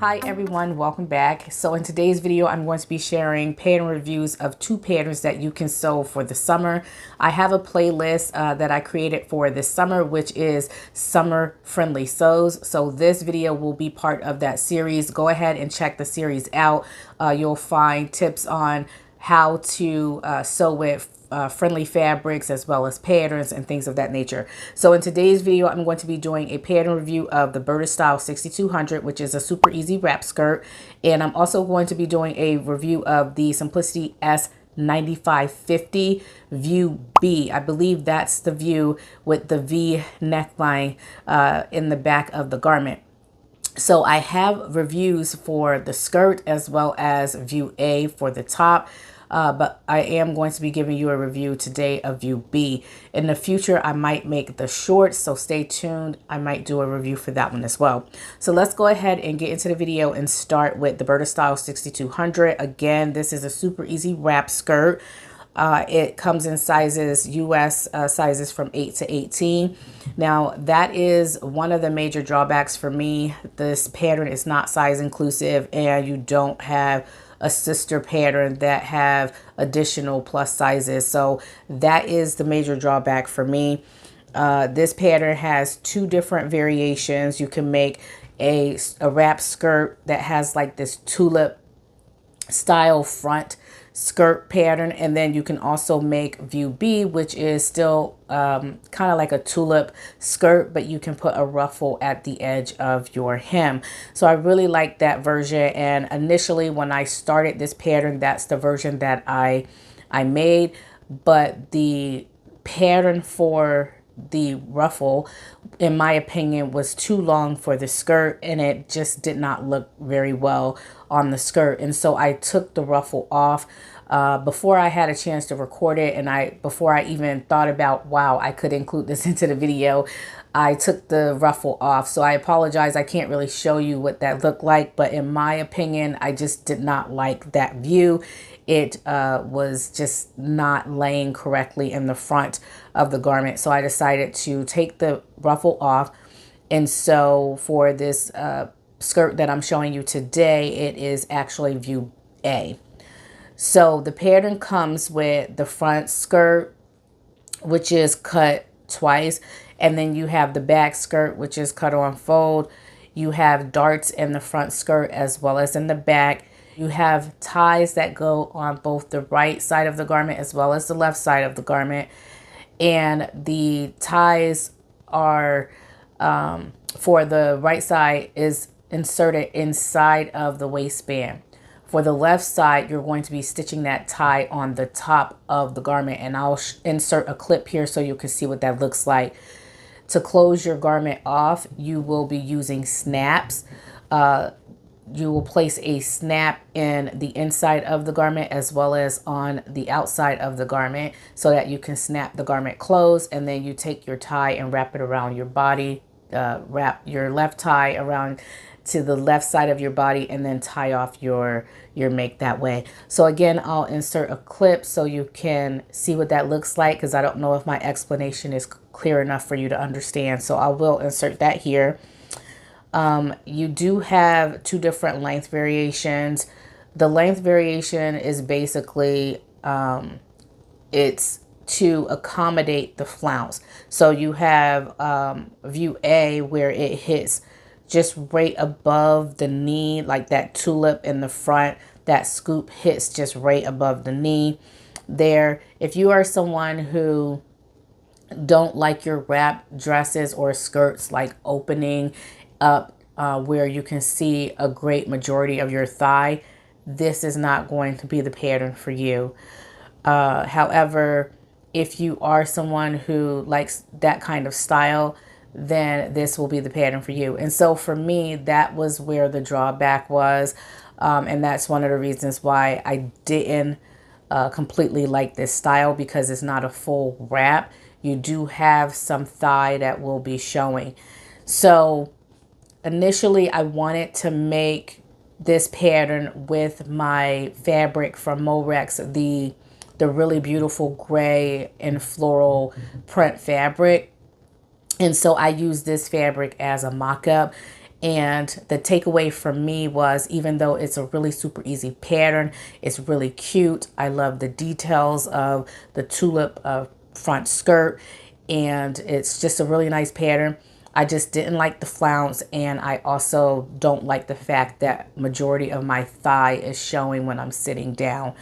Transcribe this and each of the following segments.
Hi everyone, welcome back. So in today's video, I'm going to be sharing pattern reviews of 2 patterns that you can sew for the summer. I have a playlist that I created for this summer, which is summer friendly sews. So this video will be part of that series. Go ahead and check the series out. You'll find tips on how to sew with friendly fabrics as well as patterns and things of that nature. So in today's video, I'm going to be doing a pattern review of the Burda Style 6200, which is a super easy wrap skirt. And I'm also going to be doing a review of the Simplicity S9550 view B. I believe that's the view with the V neckline in the back of the garment. So I have reviews for the skirt as well as view A for the top. But I am going to be giving you a review today of view B. In the future, I might make the shorts, so stay tuned. I might do a review for that one as well. So let's go ahead and get into the video and start with the Burda Style 6200. Again, this is a super easy wrap skirt. It comes in sizes, US sizes from 8 to 18. Now, that is one of the major drawbacks for me. This pattern is not size inclusive, and you don't have a sister pattern that have additional plus sizes. So that is the major drawback for me. This pattern has 2 different variations. You can make a wrap skirt that has like this tulip style front skirt pattern, and then you can also make view B, which is still kind of like a tulip skirt, but you can put a ruffle at the edge of your hem. So I really like that version, and initially when I started this pattern, that's the version that I made. But the pattern for the ruffle, in my opinion, was too long for the skirt, and it just did not look very well on the skirt. And so I took the ruffle off before I had a chance to record it, and before I even thought about, wow, I could include this into the video. I took the ruffle off. So I apologize, I can't really show you what that looked like, but in my opinion, I just did not like that view. It was just not laying correctly in the front of the garment. So I decided to take the ruffle off. And so for this skirt that I'm showing you today, it is actually view A. So the pattern comes with the front skirt, which is cut twice. And then you have the back skirt, which is cut on fold. You have darts in the front skirt as well as in the back. You have ties that go on both the right side of the garment as well as the left side of the garment. And the ties are, for the right side, is inserted inside of the waistband. For the left side, you're going to be stitching that tie on the top of the garment. And I'll insert a clip here so you can see what that looks like. To close your garment off, you will be using snaps. You will place a snap in the inside of the garment as well as on the outside of the garment so that you can snap the garment closed, and then you take your tie and wrap it around your body. Wrap your left tie around to the left side of your body and then tie off your make that way. So again, I'll insert a clip so you can see what that looks like, because I don't know if my explanation is clear enough for you to understand. So I will insert that here. You do have 2 different length variations. The length variation is basically, it's to accommodate the flounce. So you have view A, where it hits just right above the knee, like that tulip in the front. That scoop hits just right above the knee there. If you are someone who don't like your wrap dresses or skirts like opening up where you can see a great majority of your thigh, this is not going to be the pattern for you. However, if you are someone who likes that kind of style, then this will be the pattern for you. And so for me, that was where the drawback was. And that's one of the reasons why I didn't completely like this style, because it's not a full wrap. You do have some thigh that will be showing. So initially I wanted to make this pattern with my fabric from Morex, the really beautiful gray and floral print fabric. And so I used this fabric as a mock-up. And the takeaway from me was, even though it's a really super easy pattern, it's really cute. I love the details of the tulip front skirt, and it's just a really nice pattern. I just didn't like the flounce, and I also don't like the fact that majority of my thigh is showing when I'm sitting down.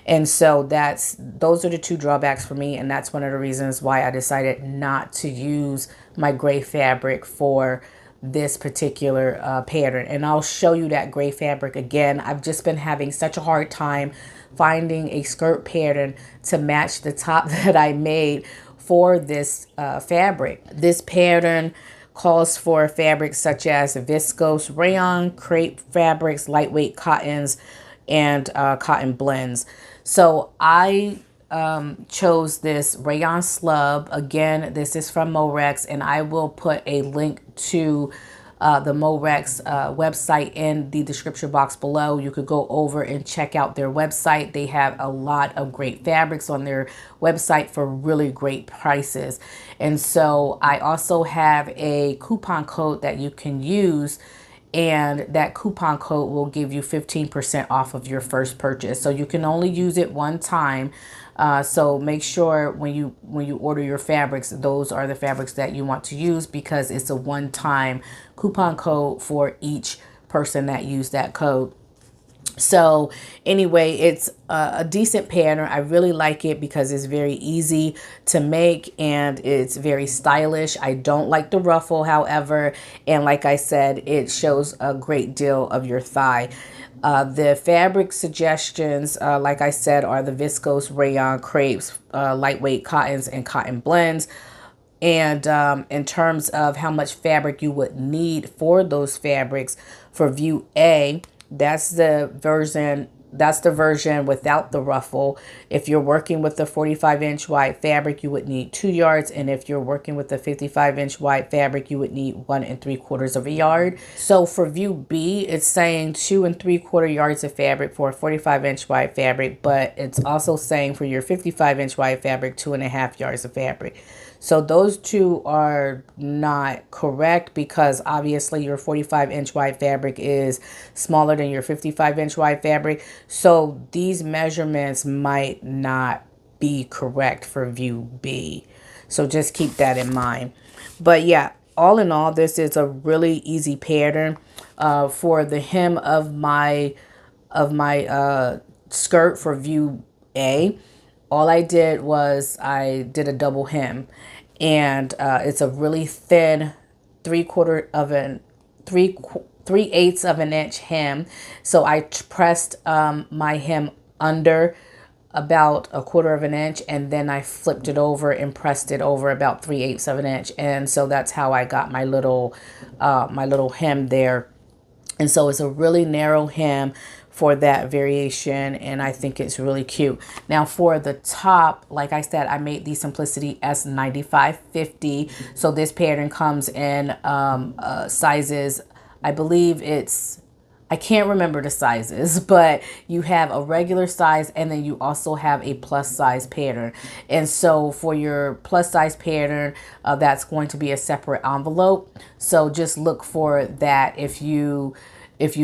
And so those are the two drawbacks for me, and that's one of the reasons why I decided not to use my gray fabric for this particular pattern. And I'll show you that gray fabric again. I've just been having such a hard time finding a skirt pattern to match the top that I made for this fabric. This pattern calls for fabrics such as viscose rayon, crepe fabrics, lightweight cottons, and cotton blends. So I chose this rayon slub. Again, this is from Morex, and I will put a link to the Morex website in the description box below. You could go over and check out their website. They have a lot of great fabrics on their website for really great prices. And so I also have a coupon code that you can use, and that coupon code will give you 15% off of your first purchase. So you can only use it one time. So make sure when you order your fabrics, those are the fabrics that you want to use, because it's a one-time coupon code for each person that used that code. So anyway, it's a decent pattern. I really like it because it's very easy to make and it's very stylish. I don't like the ruffle, however, and like I said, it shows a great deal of your thigh. The fabric suggestions, like I said, are the viscose, rayon, crepes, lightweight cottons, and cotton blends. And in terms of how much fabric you would need for those fabrics, for view A, that's the version without the ruffle. If you're working with the 45-inch wide fabric, you would need 2 yards. And if you're working with the 55-inch wide fabric, you would need 1 3/4 yards. So for view B, it's saying 2 3/4 yards of fabric for a 45-inch wide fabric, but it's also saying for your 55-inch wide fabric, 2.5 yards of fabric. So those two are not correct, because obviously your 45-inch wide fabric is smaller than your 55-inch wide fabric. So these measurements might not be correct for view B. So just keep that in mind. But yeah, all in all, this is a really easy pattern. For the hem of my skirt for view A, all I did was I did a double hem, and it's a really thin 3/8 of an inch hem. So I pressed my hem under about 1/4 of an inch, and then I flipped it over and pressed it over about 3/8 of an inch, and so that's how I got my little hem there. And so it's a really narrow hem for that variation, and I think it's really cute. Now for the top, like I said, I made the Simplicity S9550. So this pattern comes in sizes, I believe I can't remember the sizes, but you have a regular size, and then you also have a plus size pattern. And so for your plus size pattern, that's going to be a separate envelope. So just look for that if you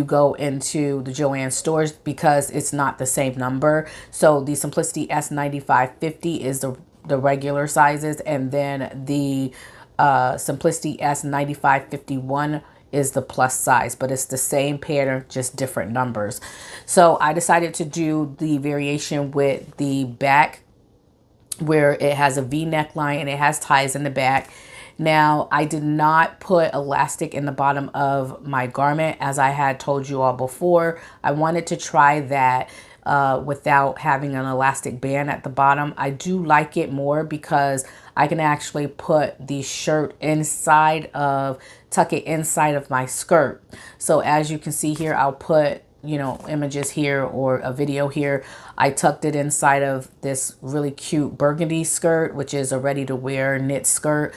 go into the Joann stores, because it's not the same number. So the Simplicity S9550 is the regular sizes, and then the Simplicity S9551 is the plus size, but it's the same pattern, just different numbers. So I decided to do the variation with the back, where it has a V neckline and it has ties in the back. Now, I did not put elastic in the bottom of my garment, as I had told you all before. I wanted to try that without having an elastic band at the bottom. I do like it more because I can actually put the shirt tuck it inside of my skirt. So as you can see here, I'll put, images here or a video here. I tucked it inside of this really cute burgundy skirt, which is a ready to wear knit skirt.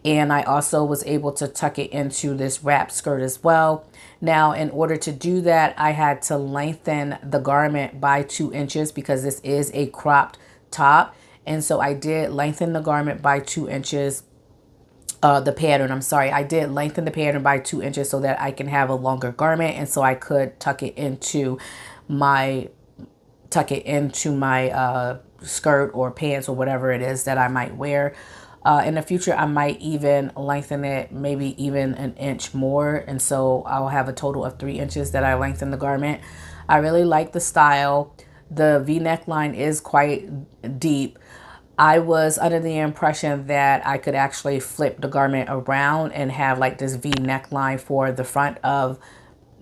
And I also was able to tuck it into this wrap skirt as well. Now, in order to do that, I had to lengthen the garment by 2 inches, because this is a cropped top. And so I did lengthen the garment by 2 inches. the pattern. I'm sorry, I did lengthen the pattern by 2 inches so that I can have a longer garment, and so I could tuck it into my skirt or pants or whatever it is that I might wear. In the future, I might even lengthen it maybe even an inch more, and so I'll have a total of 3 inches that I lengthen the garment. I really like the style. The V neckline is quite deep. I was under the impression that I could actually flip the garment around and have like this V neckline for the front of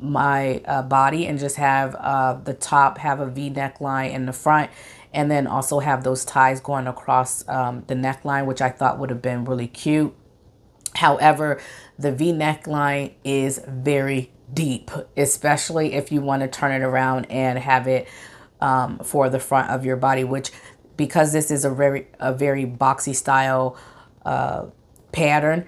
my body, and just have the top have a V neckline in the front, and then also have those ties going across the neckline, which I thought would have been really cute. However, the V neckline is very deep, especially if you want to turn it around and have it for the front of your body, which, because this is a very boxy style pattern,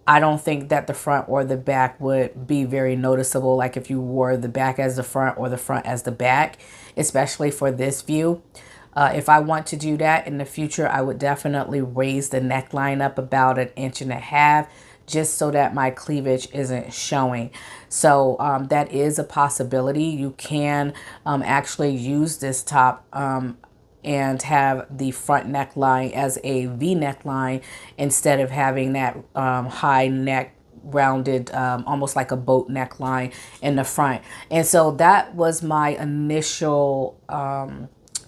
I don't think that the front or the back would be very noticeable, like if you wore the back as the front or the front as the back, especially for this view. If I want to do that in the future, I would definitely raise the neckline up about 1.5 inches, just so that my cleavage isn't showing. So that is a possibility. You can actually use this top and have the front neckline as a V neckline instead of having that high neck rounded, almost like a boat neckline in the front. And so that was my initial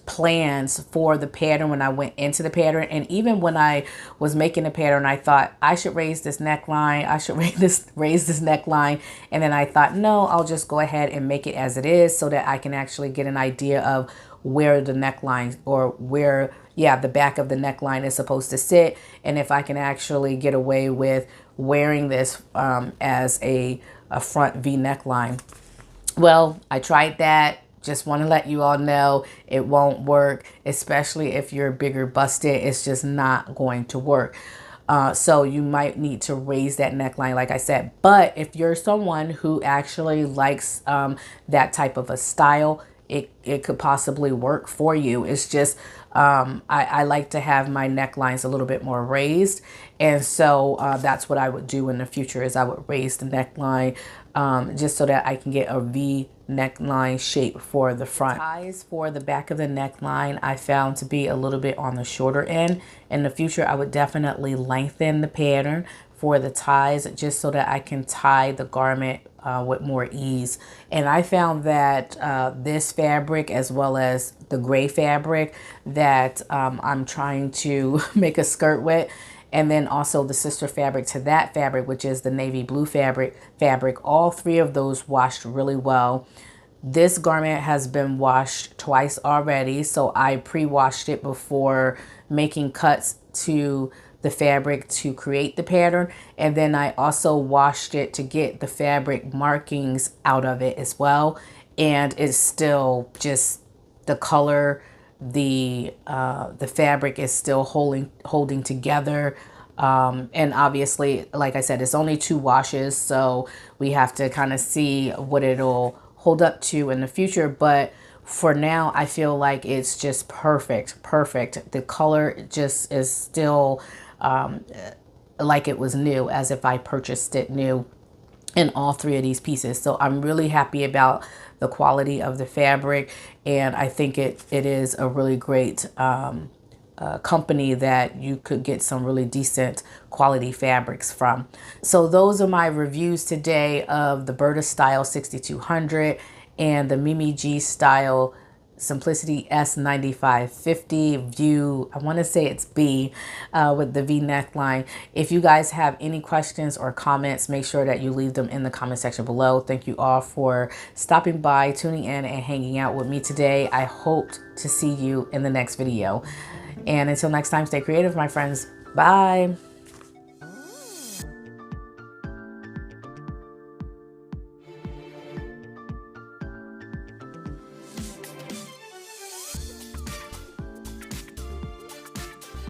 plans for the pattern when I went into the pattern. And even when I was making the pattern, I thought I should raise this neckline, I should raise this neckline, and then I thought, no, I'll just go ahead and make it as it is so that I can actually get an idea of where the neckline, or where, yeah, the back of the neckline is supposed to sit, and if I can actually get away with wearing this as a front V neckline. Well, I tried that. Just want to let you all know it won't work, especially if you're bigger busted. It's just not going to work. So you might need to raise that neckline, like I said. But if you're someone who actually likes that type of a style, it could possibly work for you. It's just I like to have my necklines a little bit more raised, and so that's what I would do in the future, is I would raise the neckline just so that I can get a V neckline shape for the front. Ties for the back of the neckline I found to be a little bit on the shorter end. In the future, I would definitely lengthen the pattern for the ties, just so that I can tie the garment with more ease. And I found that this fabric, as well as the gray fabric that I'm trying to make a skirt with, and then also the sister fabric to that fabric, which is the navy blue fabric, all three of those washed really well. This garment has been washed twice already, so I pre-washed it before making cuts to the fabric to create the pattern, and then I also washed it to get the fabric markings out of it as well. And it's still just the color, the fabric is still holding together. And obviously, like I said, it's only 2 washes, so we have to kind of see what it'll hold up to in the future. But for now, I feel like it's just perfect. The color just is still like it was new, as if I purchased it new in all 3 of these pieces. So I'm really happy about the quality of the fabric, and I think it is a really great company that you could get some really decent quality fabrics from. So those are my reviews today of the Burda Style 6200 and the Mimi G Style Simplicity S9550 view. I want to say it's B with the V neckline. If you guys have any questions or comments, make sure that you leave them in the comment section below. Thank you all for stopping by, tuning in, and hanging out with me today. I hope to see you in the next video. And until next time, stay creative, my friends. Bye.